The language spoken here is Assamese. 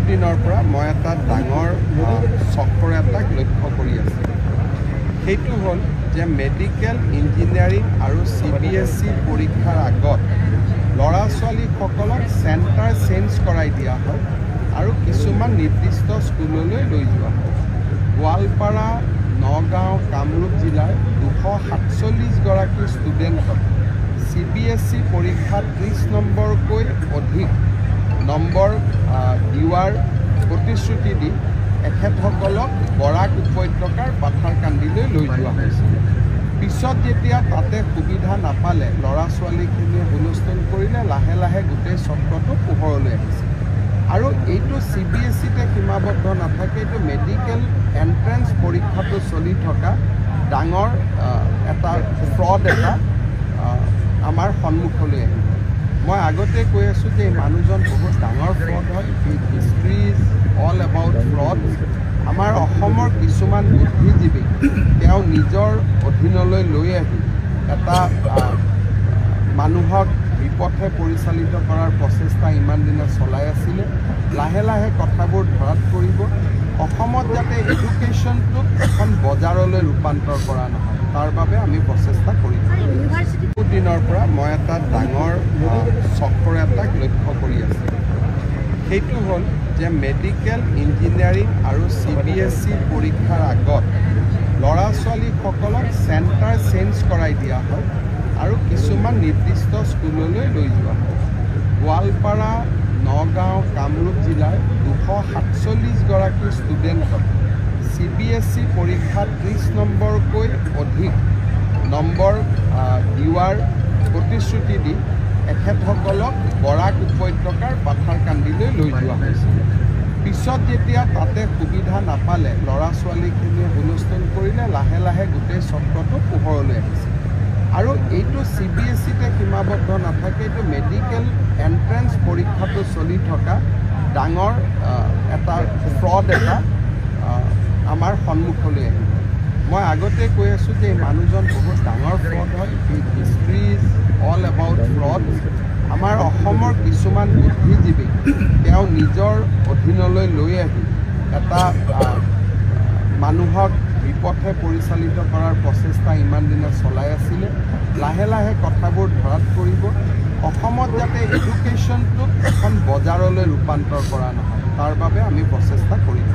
দিনৰ পৰা মই এটা ডাঙৰ চক্ৰ এটাক লক্ষ্য কৰি আছোঁ। সেইটো হ'ল যে মেডিকেল ইঞ্জিনিয়াৰিং আৰু CBSE পৰীক্ষাৰ আগত ল'ৰা ছোৱালীসকলক চেণ্টাৰ চেঞ্জ কৰাই দিয়া হয় আৰু কিছুমান নিৰ্দিষ্ট স্কুললৈ লৈ যোৱা হয়। গোৱালপাৰা, নগাঁও, কামৰূপ জিলাৰ 247গৰাকী ষ্টুডেণ্টক CBSE পৰীক্ষাত 30 নম্বৰকৈ অধিক নম্বৰ দিয়াৰ প্ৰতিশ্ৰুতি দি এখেতসকলক বৰাক উপত্যকাৰ পাথাৰকান্দিলৈ লৈ যোৱা হৈছিল। পিছত যেতিয়া তাতে সুবিধা নাপালে, ল'ৰা ছোৱালীখিনিয়ে হুলস্থুল কৰিলে, লাহে লাহে গোটেই চক্ৰটো পোহৰলৈ আহিছে। আৰু এইটো CBSEতে সীমাবদ্ধ নাথাকে, এইটো মেডিকেল এণ্ট্ৰেঞ্চ পৰীক্ষাটো চলি থকা ডাঙৰ এটা ফ্ৰড এটা আমাৰ সন্মুখলৈ আহিব। মই আগতে কৈ আছোঁ যে এই মানুহজন বহুত ডাঙৰ ফ্ৰড হয়। History is all about fraud. আমাৰ অসমৰ কিছুমান বুদ্ধিজীৱী তেওঁ নিজৰ অধীনলৈ লৈ আহি এটা মানুহক বিপথে পৰিচালিত কৰাৰ প্ৰচেষ্টা ইমান দিনে চলাই আছিলে। লাহে লাহে কথাবোৰ ধৰাত পৰিব। অসমত যাতে এডুকেশ্যনটোক এখন বজাৰলৈ ৰূপান্তৰ কৰা নহয়, তাৰ বাবে আমি প্ৰচেষ্টা কৰিম। দিনৰ পৰা মই এটা ডাঙৰ চক্ৰ এটাক লক্ষ্য কৰি আছোঁ। সেইটো হ'ল যে মেডিকেল ইঞ্জিনিয়াৰিং আৰু CBSE পৰীক্ষাৰ আগত ল'ৰা ছোৱালীসকলক চেণ্টাৰ চেঞ্জ কৰাই দিয়া হয় আৰু কিছুমান নিৰ্দিষ্ট স্কুললৈ লৈ যোৱা হয়। গোৱালপাৰা, নগাঁও, কামৰূপ জিলাৰ 247গৰাকী ষ্টুডেণ্টক CBSE পৰীক্ষাত 30 নম্বৰকৈ অধিক নম্বৰ দিয়াৰ প্ৰতিশ্ৰুতি দি এখেতসকলক বৰাক উপত্যকাৰ পাথাৰকান্দিলৈ লৈ যোৱা হৈছিল। পিছত যেতিয়া তাতে সুবিধা নাপালে, ল'ৰা ছোৱালীখিনিয়ে হুলস্থুল কৰিলে, লাহে লাহে গোটেই চক্ৰটো পোহৰলৈ আহিছে। আৰু এইটো CBSEতে সীমাবদ্ধ নাথাকে, এইটো মেডিকেল এণ্ট্ৰেঞ্চ পৰীক্ষাটো চলি থকা ডাঙৰ এটা ফ্ৰড এটা আমাৰ সন্মুখলৈ আহিব। মই আগতে কৈ আছোঁ যে এই মানুহজন বহুত ডাঙৰ ফ্ৰড হয়। History is all about fraud. আমাৰ অসমৰ কিছুমান বুদ্ধিজীৱী তেওঁ নিজৰ অধীনলৈ লৈ আহি এটা মানুহক বিপথে পৰিচালিত কৰাৰ প্ৰচেষ্টা ইমান দিনে চলাই আছিলে। লাহে লাহে কথাবোৰ ধৰাত পৰিব। অসমত যাতে এডুকেশ্যনটোক এখন বজাৰলৈ ৰূপান্তৰ কৰা নহয়, তাৰ বাবে আমি প্ৰচেষ্টা কৰিম।